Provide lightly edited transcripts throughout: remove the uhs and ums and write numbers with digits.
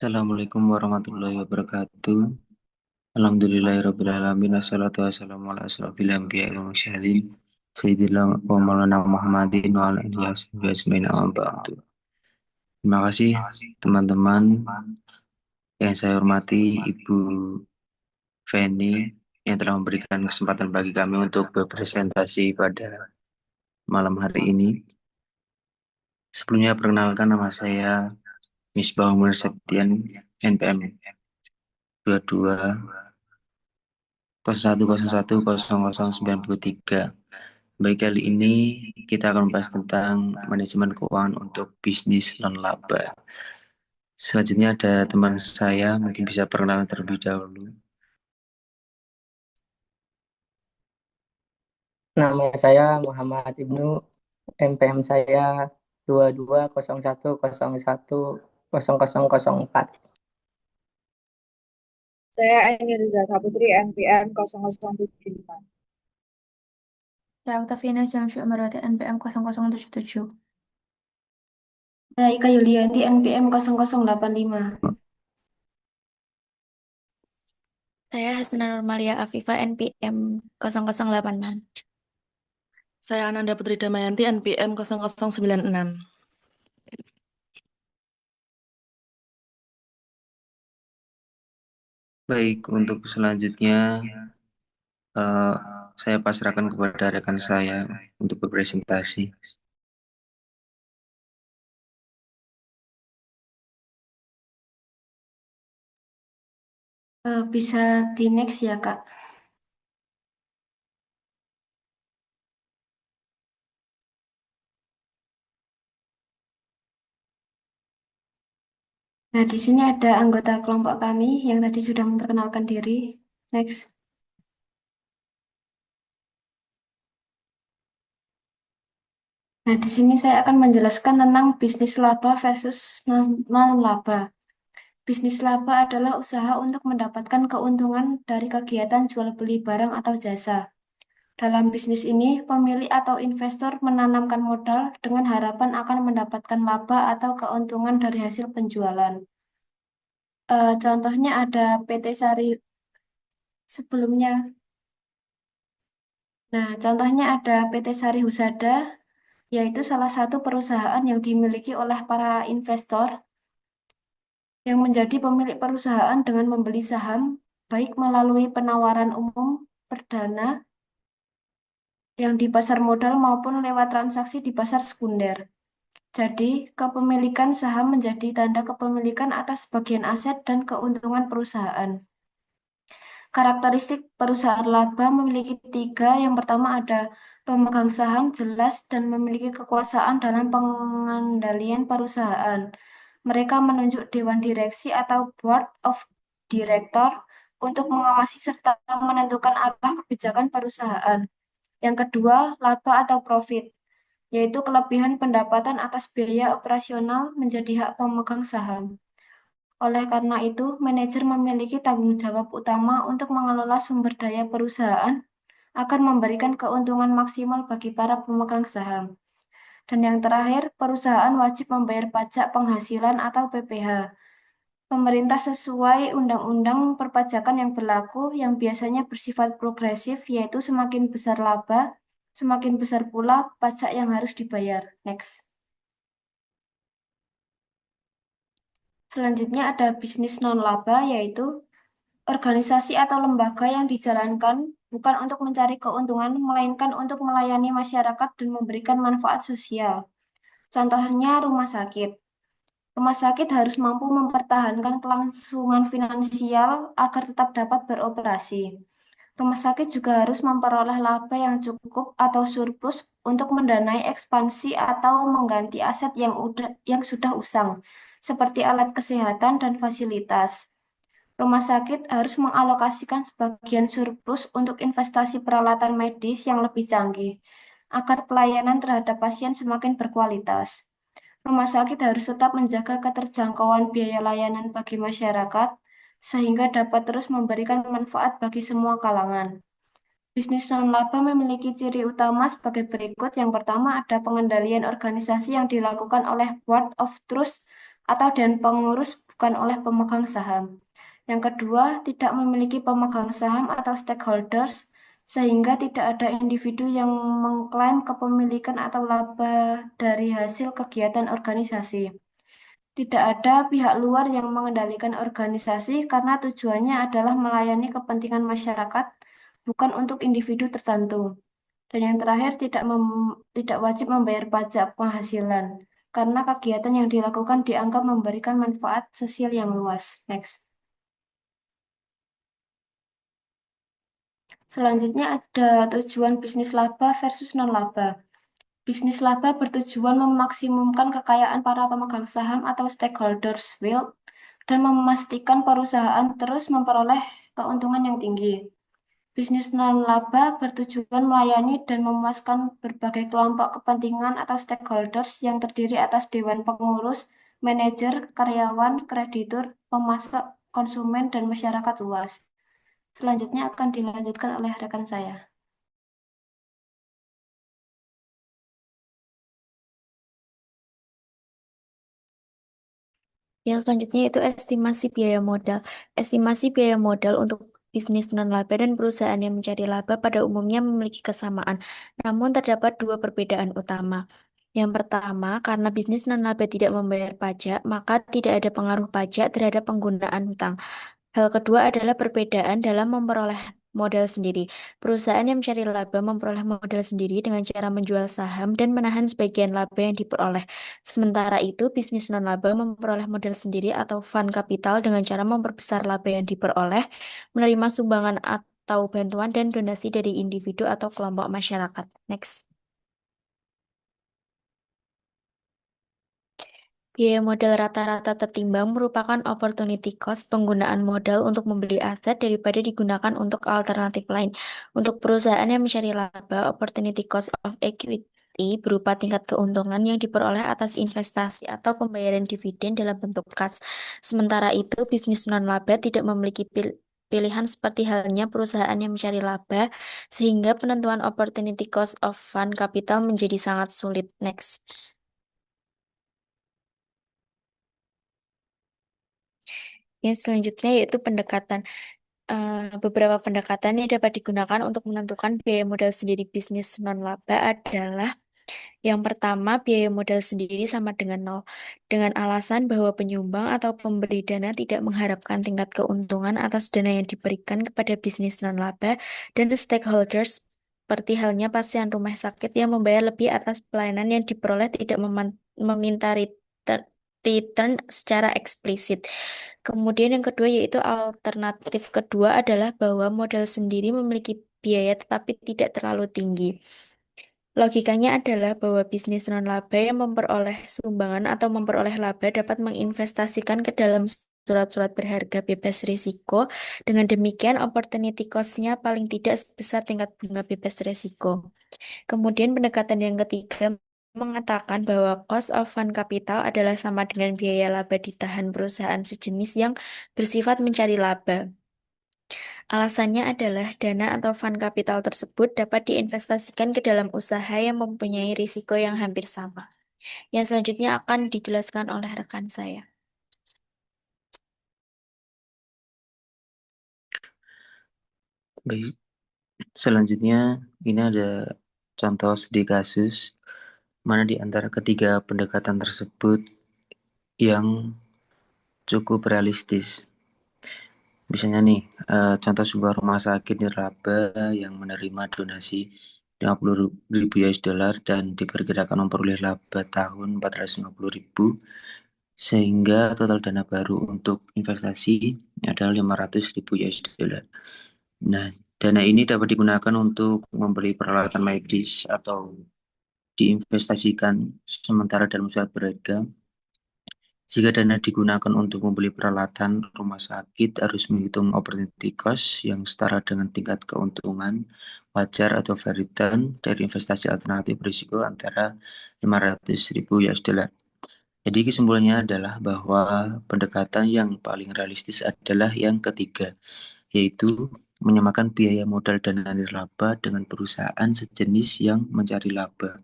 Assalamualaikum warahmatullahi wabarakatuh. Alhamdulillahirrabbilalamin. Assalatu wassalamu ala asrafil anbiya'i wal mursalin. Sayyidina wa maulana Muhammadin wa ala alihi washabihi ajmain, amma ba'du. Terima kasih teman-teman yang saya hormati, Ibu Feni yang telah memberikan kesempatan bagi kami untuk berpresentasi pada malam hari ini. Sebelumnya perkenalkan, nama saya Misbah Umar Septian, NPM 22 01010093. Baik, kali ini kita akan membahas tentang manajemen keuangan untuk bisnis non-laba. Selanjutnya ada teman saya, mungkin bisa perkenalan terlebih dahulu. Nama saya Muhammad Ibnu, NPM saya 2201010004. Saya Aini Rizal Saputri, NPM 0075. Saya Octaviana Syamsi Umarwati NPM 0077. Saya Ika Yulianti NPM 0085. Saya Hasna Nurmalia Afifa NPM 0086. Saya Ananda Putri Damayanti, NPM 0096. Baik, untuk selanjutnya eh, saya pasrahkan kepada rekan saya untuk berpresentasi. Bisa di next ya, Kak. Nah, di sini ada anggota kelompok kami yang tadi sudah memperkenalkan diri. Next. Nah, di sini saya akan menjelaskan tentang bisnis laba versus non-laba. Bisnis laba adalah usaha untuk mendapatkan keuntungan dari kegiatan jual beli barang atau jasa. Dalam bisnis ini, pemilik atau investor menanamkan modal dengan harapan akan mendapatkan laba atau keuntungan dari hasil penjualan. Contohnya ada PT Sari sebelumnya. Nah, contohnya ada PT Sari Husada, yaitu salah satu perusahaan yang dimiliki oleh para investor yang menjadi pemilik perusahaan dengan membeli saham, baik melalui penawaran umum, perdana, yang di pasar modal maupun lewat transaksi di pasar sekunder. Jadi, kepemilikan saham menjadi tanda kepemilikan atas sebagian aset dan keuntungan perusahaan. Karakteristik perusahaan laba memiliki tiga. Yang pertama ada pemegang saham jelas dan memiliki kekuasaan dalam pengendalian perusahaan. Mereka menunjuk dewan direksi atau board of director untuk mengawasi serta menentukan arah kebijakan perusahaan. Yang kedua, laba atau profit, yaitu kelebihan pendapatan atas biaya operasional menjadi hak pemegang saham. Oleh karena itu, manajer memiliki tanggung jawab utama untuk mengelola sumber daya perusahaan agar memberikan keuntungan maksimal bagi para pemegang saham. Dan yang terakhir, perusahaan wajib membayar pajak penghasilan atau PPh. Pemerintah sesuai undang-undang perpajakan yang berlaku yang biasanya bersifat progresif, yaitu semakin besar laba, semakin besar pula pajak yang harus dibayar. Next. Selanjutnya ada bisnis non-laba, yaitu organisasi atau lembaga yang dijalankan bukan untuk mencari keuntungan, melainkan untuk melayani masyarakat dan memberikan manfaat sosial. Contohnya rumah sakit. Rumah sakit harus mampu mempertahankan kelangsungan finansial agar tetap dapat beroperasi. Rumah sakit juga harus memperoleh laba yang cukup atau surplus untuk mendanai ekspansi atau mengganti aset yang sudah usang, seperti alat kesehatan dan fasilitas. Rumah sakit harus mengalokasikan sebagian surplus untuk investasi peralatan medis yang lebih canggih, agar pelayanan terhadap pasien semakin berkualitas. Rumah sakit harus tetap menjaga keterjangkauan biaya layanan bagi masyarakat, sehingga dapat terus memberikan manfaat bagi semua kalangan. Bisnis non-laba memiliki ciri utama sebagai berikut. Yang pertama ada pengendalian organisasi yang dilakukan oleh Board of Trust atau Dewan Pengurus bukan oleh pemegang saham. Yang kedua, tidak memiliki pemegang saham atau stakeholders, sehingga tidak ada individu yang mengklaim kepemilikan atau laba dari hasil kegiatan organisasi. Tidak ada pihak luar yang mengendalikan organisasi karena tujuannya adalah melayani kepentingan masyarakat, bukan untuk individu tertentu. Dan yang terakhir, tidak wajib membayar pajak penghasilan karena kegiatan yang dilakukan dianggap memberikan manfaat sosial yang luas. Next. Selanjutnya ada tujuan bisnis laba versus non-laba. Bisnis laba bertujuan memaksimumkan kekayaan para pemegang saham atau stakeholders wealth dan memastikan perusahaan terus memperoleh keuntungan yang tinggi. Bisnis non-laba bertujuan melayani dan memuaskan berbagai kelompok kepentingan atau stakeholders yang terdiri atas dewan pengurus, manajer, karyawan, kreditur, pemasok, konsumen, dan masyarakat luas. Selanjutnya akan dilanjutkan oleh rekan saya. Yang selanjutnya yaitu estimasi biaya modal. Estimasi biaya modal untuk bisnis non-laba dan perusahaan yang mencari laba pada umumnya memiliki kesamaan, namun terdapat dua perbedaan utama. Yang pertama, karena bisnis non-laba tidak membayar pajak, maka tidak ada pengaruh pajak terhadap penggunaan hutang. Hal kedua adalah perbedaan dalam memperoleh modal sendiri. Perusahaan yang mencari laba memperoleh modal sendiri dengan cara menjual saham dan menahan sebagian laba yang diperoleh. Sementara itu, bisnis non-laba memperoleh modal sendiri atau fund capital dengan cara memperbesar laba yang diperoleh, menerima sumbangan atau bantuan dan donasi dari individu atau kelompok masyarakat. Next. Biaya modal rata-rata tertimbang merupakan opportunity cost penggunaan modal untuk membeli aset daripada digunakan untuk alternatif lain. Untuk perusahaan yang mencari laba, opportunity cost of equity berupa tingkat keuntungan yang diperoleh atas investasi atau pembayaran dividen dalam bentuk kas. Sementara itu, bisnis non-laba tidak memiliki pilihan seperti halnya perusahaan yang mencari laba, sehingga penentuan opportunity cost of fund capital menjadi sangat sulit. Next. Yang selanjutnya yaitu pendekatan. Beberapa pendekatan yang dapat digunakan untuk menentukan biaya modal sendiri bisnis non-laba adalah yang pertama, biaya modal sendiri sama dengan nol, dengan alasan bahwa penyumbang atau pemberi dana tidak mengharapkan tingkat keuntungan atas dana yang diberikan kepada bisnis non-laba dan stakeholders, seperti halnya pasien rumah sakit yang membayar lebih atas pelayanan yang diperoleh tidak meminta return secara eksplisit. Kemudian yang kedua yaitu alternatif kedua adalah bahwa modal sendiri memiliki biaya tetapi tidak terlalu tinggi. Logikanya adalah bahwa bisnis non-laba yang memperoleh sumbangan atau memperoleh laba dapat menginvestasikan ke dalam surat-surat berharga bebas risiko. Dengan demikian, opportunity cost-nya paling tidak sebesar tingkat bunga bebas risiko. Kemudian pendekatan yang ketiga mengatakan bahwa cost of fund capital adalah sama dengan biaya laba ditahan perusahaan sejenis yang bersifat mencari laba. Alasannya adalah dana atau fund capital tersebut dapat diinvestasikan ke dalam usaha yang mempunyai risiko yang hampir sama. Yang selanjutnya akan dijelaskan oleh rekan saya. Baik, selanjutnya ini ada contoh studi kasus mana di antara ketiga pendekatan tersebut yang cukup realistis. Misalnya nih, contoh sebuah rumah sakit nirlaba yang menerima donasi 50.000 US dollar dan diperkirakan memperoleh laba tahun 450.000, sehingga total dana baru untuk investasi adalah 500.000 US dollar. Nah, dana ini dapat digunakan untuk membeli peralatan medis atau diinvestasikan sementara dalam surat berharga. Jika dana digunakan untuk membeli peralatan, rumah sakit harus menghitung opportunity cost yang setara dengan tingkat keuntungan wajar atau fair return dari investasi alternatif berisiko antara 500.000 US dollar. Jadi kesimpulannya adalah bahwa pendekatan yang paling realistis adalah yang ketiga, yaitu menyamakan biaya modal dana nirlaba dengan perusahaan sejenis yang mencari laba,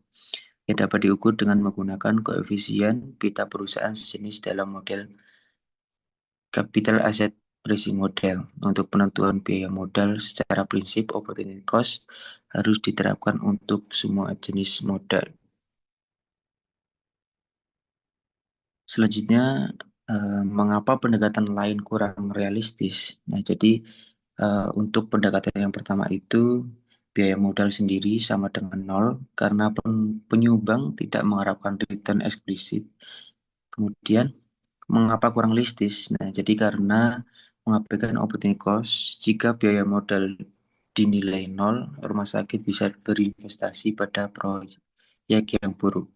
yang dapat diukur dengan menggunakan koefisien beta perusahaan sejenis dalam model Capital Asset Pricing Model. Untuk penentuan biaya modal secara prinsip opportunity cost harus diterapkan untuk semua jenis modal. Selanjutnya, mengapa pendekatan lain kurang realistis? Nah, jadi untuk pendekatan yang pertama itu biaya modal sendiri sama dengan nol karena penyumbang tidak mengharapkan return eksplisit. Kemudian, mengapa kurang realistis? Nah, jadi karena mengabaikan opportunity cost, jika biaya modal dinilai nol, rumah sakit bisa berinvestasi pada proyek yang buruk.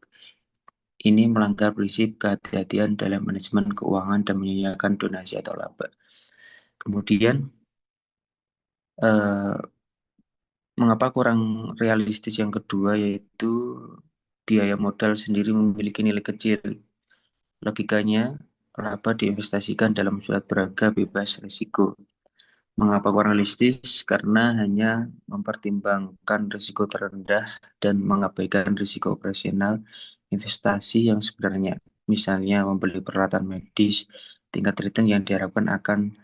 Ini melanggar prinsip kehati-hatian dalam manajemen keuangan dan menyanyiakan donasi atau laba. Kemudian, mengapa kurang realistis yang kedua yaitu biaya modal sendiri memiliki nilai kecil. Logikanya, laba diinvestasikan dalam surat berharga bebas risiko. Mengapa kurang realistis? Karena hanya mempertimbangkan risiko terendah dan mengabaikan risiko operasional investasi yang sebenarnya. Misalnya membeli peralatan medis, tingkat return yang diharapkan akan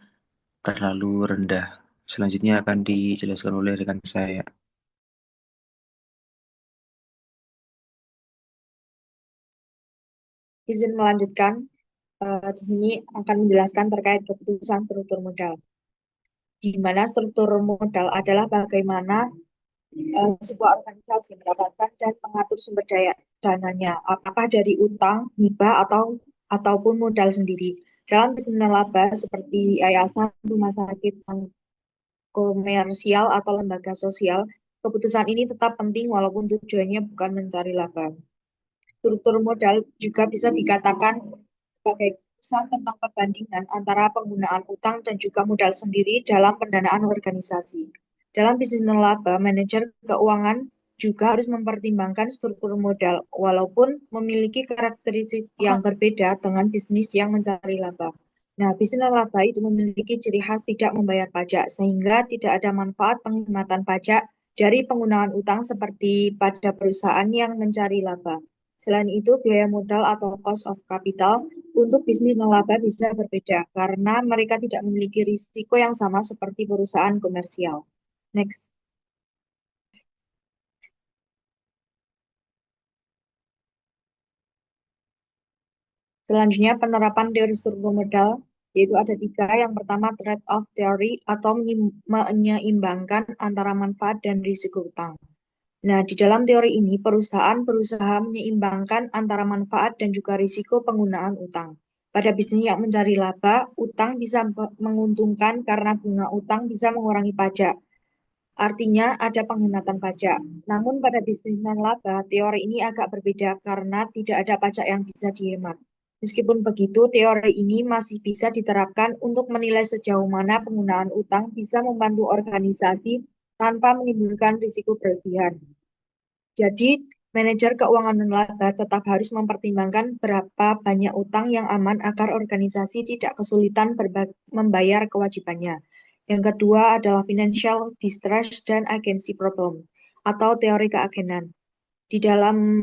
terlalu rendah. Selanjutnya akan dijelaskan oleh rekan saya. Izin melanjutkan, di sini akan menjelaskan terkait keputusan struktur modal. Di mana struktur modal adalah bagaimana sebuah organisasi mendapatkan dan mengatur sumber daya dananya, apakah dari utang, hibah, ataupun modal sendiri. Dalam bisnis laba seperti yayasan, rumah sakit, bank komersial, atau lembaga sosial, keputusan ini tetap penting walaupun tujuannya bukan mencari laba. Struktur modal juga bisa dikatakan sebagai keputusan tentang perbandingan antara penggunaan utang dan juga modal sendiri dalam pendanaan organisasi. Dalam bisnis laba, manajer keuangan juga harus mempertimbangkan struktur modal, walaupun memiliki karakteristik yang berbeda dengan bisnis yang mencari laba. Nah, bisnis laba itu memiliki ciri khas tidak membayar pajak, sehingga tidak ada manfaat penghematan pajak dari penggunaan utang seperti pada perusahaan yang mencari laba. Selain itu, biaya modal atau cost of capital untuk bisnis laba bisa berbeda karena mereka tidak memiliki risiko yang sama seperti perusahaan komersial. Next. Selanjutnya, penerapan teori struktur modal, yaitu ada 3. Yang pertama, trade-off theory atau menyeimbangkan antara manfaat dan risiko utang. Nah, di dalam teori ini, perusahaan berusaha menyeimbangkan antara manfaat dan juga risiko penggunaan utang. Pada bisnis yang mencari laba, utang bisa menguntungkan karena bunga utang bisa mengurangi pajak. Artinya ada penghematan pajak. Namun pada bisnis non-laba, teori ini agak berbeda karena tidak ada pajak yang bisa dihemat. Meskipun begitu, teori ini masih bisa diterapkan untuk menilai sejauh mana penggunaan utang bisa membantu organisasi tanpa menimbulkan risiko berlebihan. Jadi, manajer keuangan non-laba tetap harus mempertimbangkan berapa banyak utang yang aman agar organisasi tidak kesulitan membayar kewajibannya. Yang kedua adalah financial distress dan agency problem atau teori keagenan. Di dalam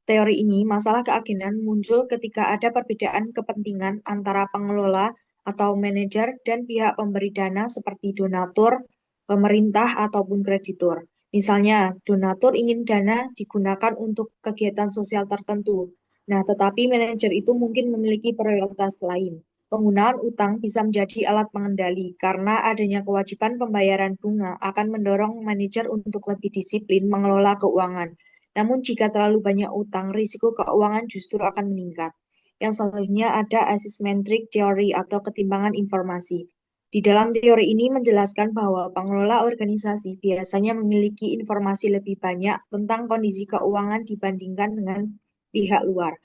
teori ini, masalah keagenan muncul ketika ada perbedaan kepentingan antara pengelola atau manajer dan pihak pemberi dana seperti donatur, pemerintah, ataupun kreditur. Misalnya, donatur ingin dana digunakan untuk kegiatan sosial tertentu. Nah, tetapi manajer itu mungkin memiliki prioritas lain. Penggunaan utang bisa menjadi alat pengendali karena adanya kewajiban pembayaran bunga akan mendorong manajer untuk lebih disiplin mengelola keuangan. Namun jika terlalu banyak utang, risiko keuangan justru akan meningkat. Yang selanjutnya ada asymmetric theory atau ketimbangan informasi. Di dalam teori ini menjelaskan bahwa pengelola organisasi biasanya memiliki informasi lebih banyak tentang kondisi keuangan dibandingkan dengan pihak luar.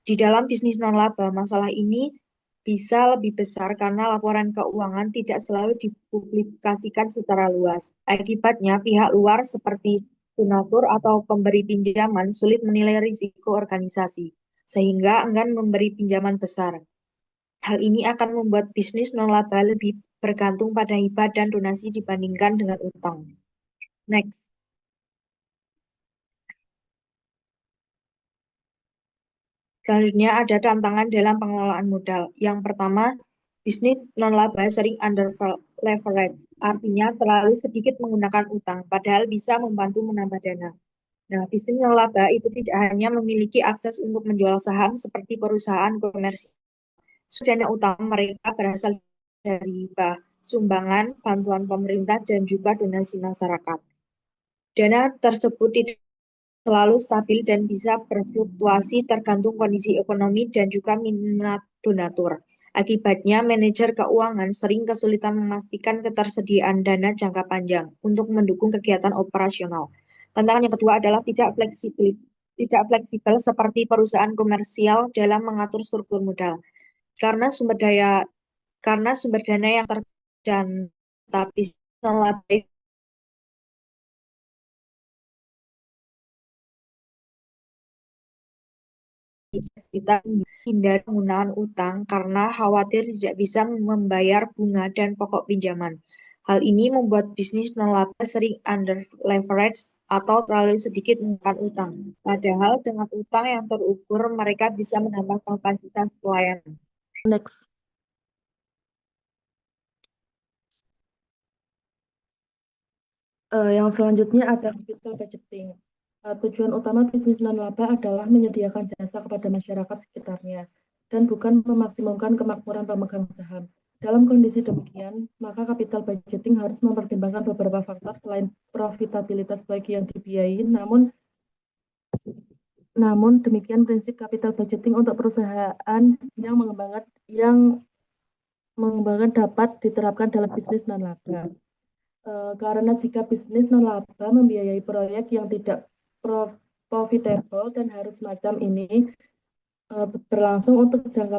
Di dalam bisnis non-laba, masalah ini bisa lebih besar karena laporan keuangan tidak selalu dipublikasikan secara luas. Akibatnya, pihak luar seperti donatur atau pemberi pinjaman sulit menilai risiko organisasi, sehingga enggan memberi pinjaman besar. Hal ini akan membuat bisnis non-laba lebih bergantung pada hibah dan donasi dibandingkan dengan utang. Next. Selanjutnya ada tantangan dalam pengelolaan modal. Yang pertama, Bisnis non-laba sering under leverage, artinya terlalu sedikit menggunakan utang, padahal bisa membantu menambah dana. Nah, bisnis non-laba itu tidak hanya memiliki akses untuk menjual saham seperti perusahaan komersial. Dana utang mereka berasal dari sumbangan, bantuan pemerintah, dan juga donasi masyarakat. Dana tersebut tidak selalu stabil dan bisa berfluktuasi tergantung kondisi ekonomi dan juga minat donatur. Akibatnya, manajer keuangan sering kesulitan memastikan ketersediaan dana jangka panjang untuk mendukung kegiatan operasional. Tantangan yang kedua adalah tidak fleksibel seperti perusahaan komersial dalam mengatur struktur modal. Karena sumber dana yang dan tapi lebih kita hindari penggunaan utang karena khawatir tidak bisa membayar bunga dan pokok pinjaman. Hal ini membuat bisnis non-laba sering under leverage atau terlalu sedikit menggunakan utang. Padahal dengan utang yang terukur mereka bisa menambah kapasitas pelayanan. Next. Yang selanjutnya ada capital budgeting. Tujuan utama bisnis non-laba adalah menyediakan jasa kepada masyarakat sekitarnya dan bukan memaksimumkan kemakmuran pemegang saham. Dalam kondisi demikian, maka capital budgeting harus mempertimbangkan beberapa faktor selain profitabilitas bagi yang dibiayai, namun demikian prinsip capital budgeting untuk perusahaan yang mengembangkan dapat diterapkan dalam bisnis non-laba. Karena jika bisnis non-laba membiayai proyek yang tidak profitable dan harus semacam ini berlangsung untuk jangka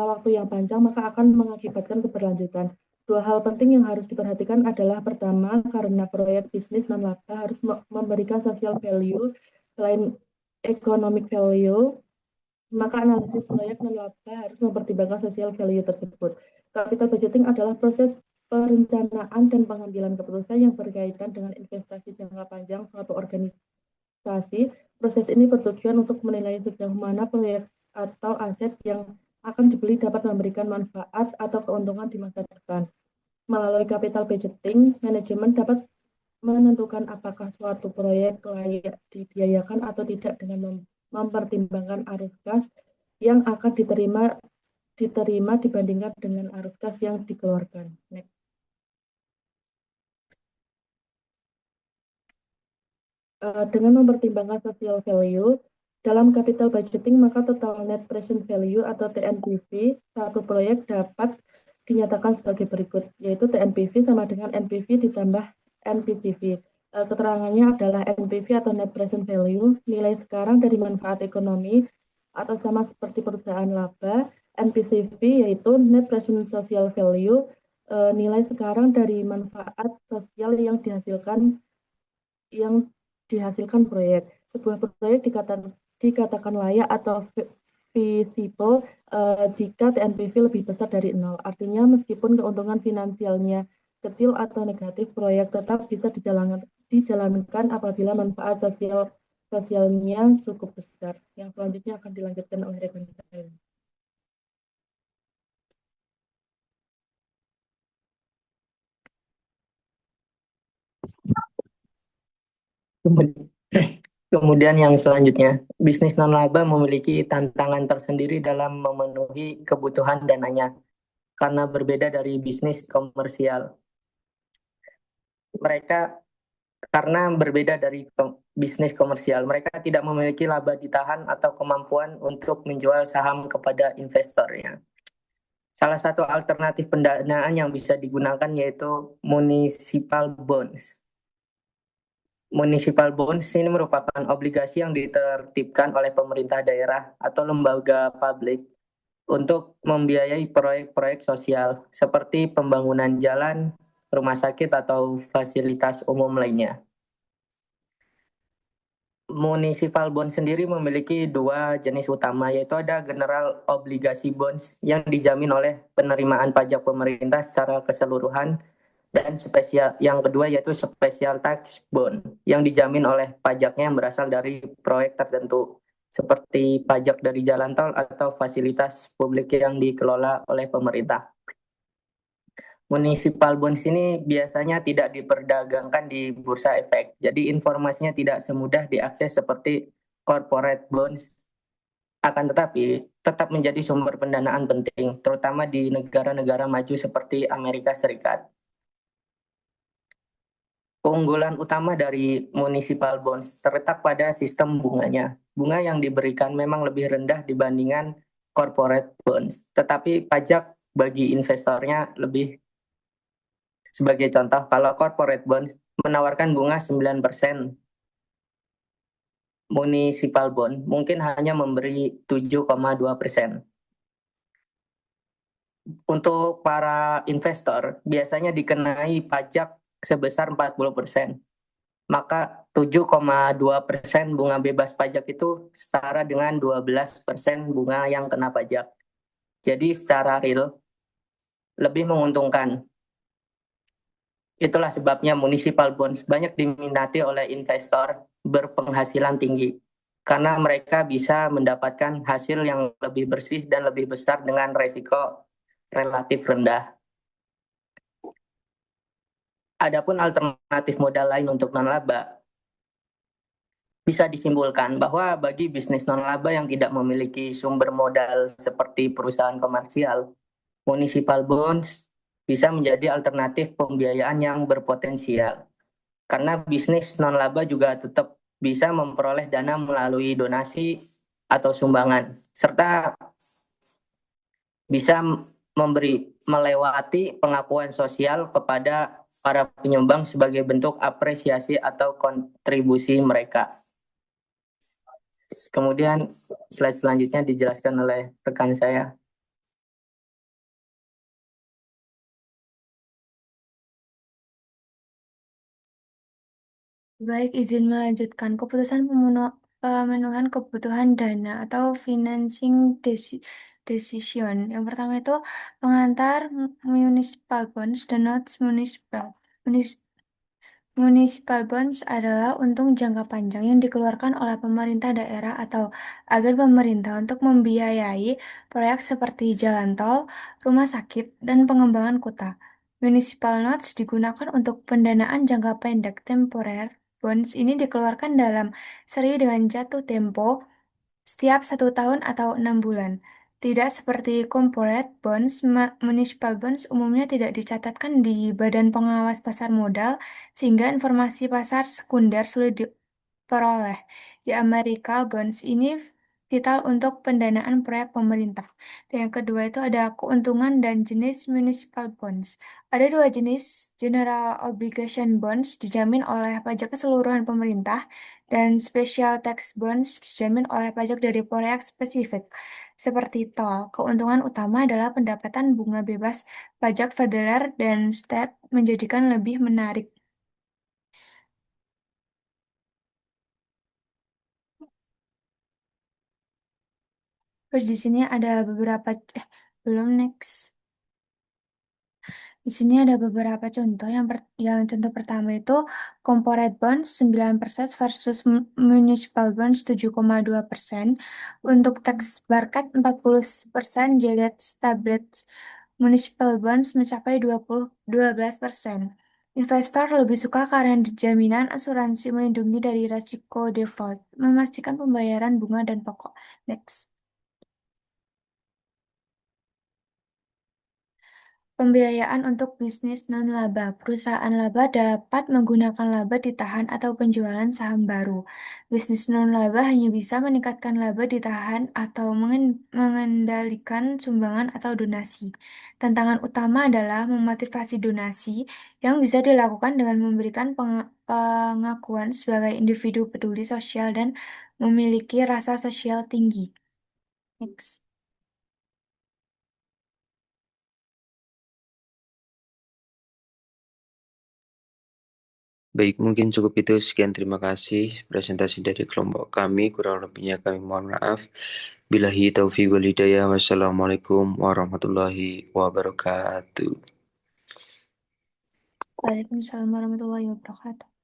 waktu yang panjang, maka akan mengakibatkan keberlanjutan. Dua hal penting yang harus diperhatikan adalah pertama, karena proyek bisnis non-laba harus memberikan social value selain economic value, maka analisis proyek non-laba harus mempertimbangkan social value tersebut. Capital budgeting adalah proses perencanaan dan pengambilan keputusan yang berkaitan dengan investasi jangka panjang suatu organisasi. Proses ini bertujuan untuk menilai sejauh mana proyek atau aset yang akan dibeli dapat memberikan manfaat atau keuntungan di masa depan. Melalui capital budgeting, manajemen dapat menentukan apakah suatu proyek layak dibiayakan atau tidak dengan mempertimbangkan arus kas yang akan diterima dibandingkan dengan arus kas yang dikeluarkan. Next. Dengan mempertimbangkan social value dalam capital budgeting, maka total net present value atau TNPV satu proyek dapat dinyatakan sebagai berikut, yaitu TNPV sama dengan NPV ditambah NPCV. Keterangannya adalah NPV atau net present value, nilai sekarang dari manfaat ekonomi atau sama seperti perusahaan laba. NPCV yaitu net present social value, nilai sekarang dari manfaat sosial yang dihasilkan proyek. Sebuah proyek dikatakan layak atau feasible jika TNPV lebih besar dari 0. Artinya meskipun keuntungan finansialnya kecil atau negatif, proyek tetap bisa dijalankan apabila manfaat sosialnya cukup besar. Yang selanjutnya akan dilanjutkan oleh rekan saya. Kemudian yang selanjutnya, bisnis non-laba memiliki tantangan tersendiri dalam memenuhi kebutuhan dananya karena berbeda dari bisnis komersial. Karena berbeda dari bisnis komersial, mereka tidak memiliki laba ditahan atau kemampuan untuk menjual saham kepada investornya. Salah satu alternatif pendanaan yang bisa digunakan yaitu municipal bonds. Municipal bonds ini merupakan obligasi yang ditertibkan oleh pemerintah daerah atau lembaga publik untuk membiayai proyek-proyek sosial seperti pembangunan jalan, rumah sakit, atau fasilitas umum lainnya. Municipal bonds sendiri memiliki dua jenis utama, yaitu ada general obligasi bonds yang dijamin oleh penerimaan pajak pemerintah secara keseluruhan, dan yang kedua yaitu special tax bond yang dijamin oleh pajaknya yang berasal dari proyek tertentu. seperti pajak dari jalan tol atau fasilitas publik yang dikelola oleh pemerintah. Municipal bonds ini biasanya tidak diperdagangkan di bursa efek, jadi informasinya tidak semudah diakses seperti corporate bonds. Akan tetapi, tetap menjadi sumber pendanaan penting, terutama di negara-negara maju seperti Amerika Serikat. Keunggulan utama dari municipal bonds terletak pada sistem bunganya. Bunga yang diberikan memang lebih rendah dibandingkan corporate bonds, tetapi pajak bagi investornya lebih. Sebagai contoh, kalau corporate bond menawarkan bunga 9%, municipal bond mungkin hanya memberi 7,2%. Untuk para investor, biasanya dikenai pajak sebesar 40%. Maka 7,2% bunga bebas pajak itu setara dengan 12% bunga yang kena pajak. Jadi secara real, lebih menguntungkan. Itulah sebabnya municipal bonds banyak diminati oleh investor berpenghasilan tinggi, karena mereka bisa mendapatkan hasil yang lebih bersih dan lebih besar dengan resiko relatif rendah. Adapun alternatif modal lain untuk non-laba, bisa disimpulkan bahwa bagi bisnis non-laba yang tidak memiliki sumber modal seperti perusahaan komersial, municipal bonds bisa menjadi alternatif pembiayaan yang berpotensial. Karena bisnis non-laba juga tetap bisa memperoleh dana melalui donasi atau sumbangan, serta bisa melewati pengakuan sosial kepada para penyumbang sebagai bentuk apresiasi atau kontribusi mereka. Kemudian slide selanjutnya dijelaskan oleh rekan saya. Baik, izin melanjutkan. Keputusan pemenuhan kebutuhan dana atau financing decision. Yang pertama itu pengantar municipal bonds dan notes municipal. Municipal bonds adalah untung jangka panjang yang dikeluarkan oleh pemerintah daerah atau agar pemerintah untuk membiayai proyek seperti jalan tol, rumah sakit, dan pengembangan kota. Municipal notes digunakan untuk pendanaan jangka pendek temporer. Bonds ini dikeluarkan dalam seri dengan jatuh tempo setiap 1 tahun atau 6 bulan. Tidak seperti corporate bonds, municipal bonds umumnya tidak dicatatkan di Badan Pengawas Pasar Modal, sehingga informasi pasar sekunder sulit diperoleh. Di Amerika, bonds ini vital untuk pendanaan proyek pemerintah. Dan yang kedua itu ada keuntungan dan jenis municipal bonds. Ada 2 jenis, general obligation bonds dijamin oleh pajak keseluruhan pemerintah, dan special tax bonds dijamin oleh pajak dari proyek spesifik. Seperti tol, keuntungan utama adalah pendapatan bunga bebas pajak federal dan state menjadikan lebih menarik. Terus di sini ada beberapa belum next. Di sini ada beberapa contoh. Yang contoh pertama itu corporate bonds 9% versus municipal bonds 7,2%. Untuk tax bracket 40% jilid tablet municipal bonds mencapai 12%. Investor lebih suka karena jaminan asuransi melindungi dari risiko default, memastikan pembayaran bunga dan pokok. Next. Pembiayaan untuk bisnis non-laba. Perusahaan laba dapat menggunakan laba ditahan atau penjualan saham baru. Bisnis non-laba hanya bisa meningkatkan laba ditahan atau mengendalikan sumbangan atau donasi. Tantangan utama adalah memotivasi donasi yang bisa dilakukan dengan memberikan pengakuan sebagai individu peduli sosial dan memiliki rasa sosial tinggi. Next. Baik, mungkin cukup itu. Sekian, terima kasih presentasi dari kelompok kami. Kurang lebihnya kami mohon maaf. Billahi taufiq wal hidayah. Wassalamualaikum warahmatullahi wabarakatuh. Waalaikumsalam warahmatullahi wabarakatuh.